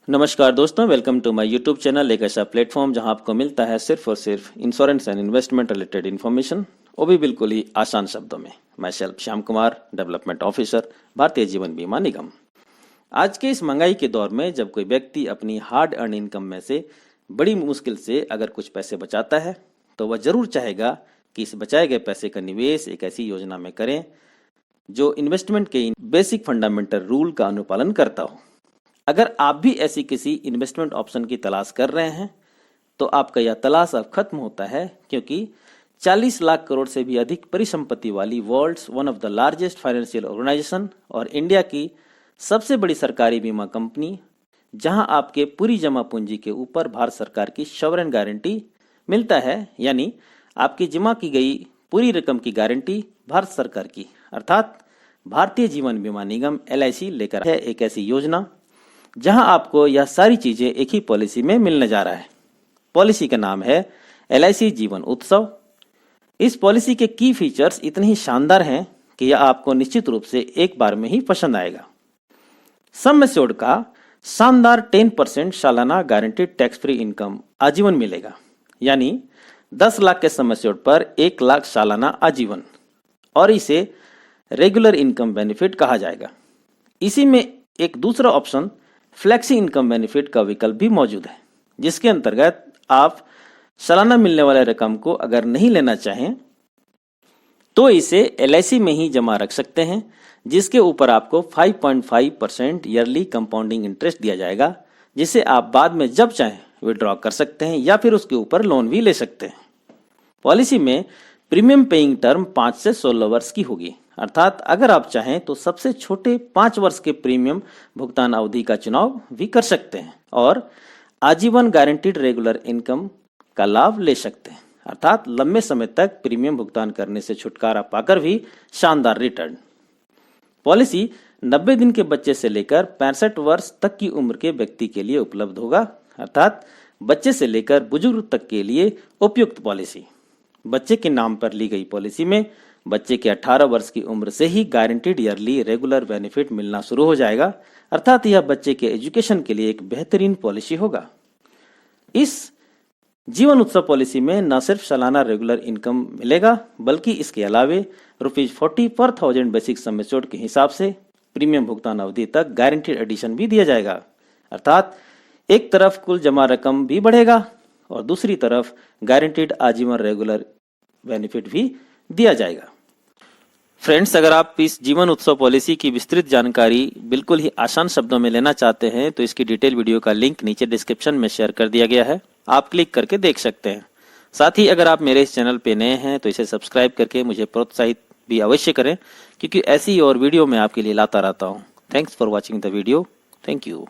नमस्कार दोस्तों, welcome to my YouTube channel. एक ऐसा प्लेटफॉर्म जहां आपको मिलता है सिर्फ और सिर्फ insurance and investment related information, वो भी बिल्कुल ही आसान शब्दों में। मैं self Shyam Kumar, development officer, Bharatiya Jeevan बीमा निगम। आज के इस महंगाई के दौर में जब कोई व्यक्ति अपनी हार्ड अर्न इनकम में से बड़ी मुश्किल से अगर कुछ पैसे बचाता है तो वह जरूर चाहेगा कि इस बचाए गए पैसे का निवेश एक ऐसी योजना में करें जो इन्वेस्टमेंट के बेसिक फंडामेंटल रूल का अनुपालन करता हो। अगर आप भी ऐसी किसी इन्वेस्टमेंट ऑप्शन की तलाश कर रहे हैं तो आपका यह तलाश अब खत्म होता है, क्योंकि 40 लाख करोड़ से भी अधिक परिसंपत्ति वाली world's one of the largest financial organization और इंडिया की सबसे बड़ी सरकारी बीमा कंपनी, जहां आपके पूरी जमा पूंजी के ऊपर भारत सरकार की सॉवरेन गारंटी मिलता है, यानी आपकी जमा की गई पूरी रकम की गारंटी भारत सरकार की अर्थात भारतीय जीवन बीमा निगम LIC लेकर है एक ऐसी योजना जहां आपको यह सारी चीजें एक ही पॉलिसी में मिलने जा रहा है। पॉलिसी का नाम है LIC जीवन उत्सव। इस पॉलिसी के की फीचर्स इतने ही शानदार हैं कि यह आपको निश्चित रूप से एक बार में ही पसंद आएगा। सम एश्योर्ड का शानदार 10% सालाना गारंटीड टैक्स फ्री इनकम आजीवन मिलेगा, यानी 10 लाख के सम एश्योर्ड पर 1 लाख सालाना आजीवन, और इसे रेगुलर इनकम बेनिफिट कहा जाएगा। इसी में एक दूसरा ऑप्शन फ्लेक्सी इनकम बेनिफिट का विकल्प भी मौजूद है, जिसके अंतर्गत आप सालाना मिलने वाले रकम को अगर नहीं लेना चाहें तो इसे LIC में ही जमा रख सकते हैं, जिसके ऊपर आपको 5.5% ईयरली कंपाउंडिंग इंटरेस्ट दिया जाएगा, जिसे आप बाद में जब चाहें विड्रॉ कर सकते हैं या फिर उसके ऊपर लोन भी ले सकते हैं। पॉलिसी में प्रीमियम पेइंग टर्म 5 से 16 वर्ष की होगी, अर्थात अगर आप चाहें तो सबसे छोटे 5 वर्ष के प्रीमियम भुगतान अवधि का चुनाव भी कर सकते हैं और आजीवन गारंटीड रेगुलर इनकम का लाभ ले सकते हैं, अर्थात लंबे समय तक प्रीमियम भुगतान करने से छुटकारा पाकर भी शानदार रिटर्न। पॉलिसी 90 दिन के बच्चे से लेकर 65 वर्ष तक की उम्र के व्यक्ति के लिए उपलब्ध होगा, अर्थात बच्चे से लेकर बुजुर्ग तक के लिए उपयुक्त पॉलिसी। बच्चे के नाम पर ली गई पॉलिसी में बच्चे के 18 वर्ष की उम्र से ही गारंटीड ईयरली रेगुलर बेनिफिट मिलना शुरू हो जाएगा, अर्थात यह बच्चे के एजुकेशन के लिए एक बेहतरीन पॉलिसी होगा। इस जीवन उत्सव पॉलिसी में न सिर्फ सालाना रेगुलर इनकम मिलेगा, बल्कि इसके अलावे ₹40 पर 1000 बेसिक सम एश्योर्ड के हिसाब से प्रीमियम भुगतान अवधि तक गारंटीड एडिशन भी दिया जाएगा, अर्थात एक तरफ कुल जमा रकम भी बढ़ेगा और दूसरी तरफ गारंटीड आजीवन रेगुलर बेनिफिट भी दिया जाएगा। फ्रेंड्स, अगर आप इस जीवन उत्सव पॉलिसी की विस्तृत जानकारी बिल्कुल ही आसान शब्दों में लेना चाहते हैं तो इसकी डिटेल वीडियो का लिंक नीचे डिस्क्रिप्शन में शेयर कर दिया गया है, आप क्लिक करके देख सकते हैं। साथ ही अगर आप मेरे इस चैनल पे नए हैं तो इसे सब्सक्राइब करके मुझे प्रोत्साहित भी अवश्य करें, क्योंकि ऐसी और वीडियो मैं आपके लिए लाता रहता हूँ। Thanks for watching the video. Thank you.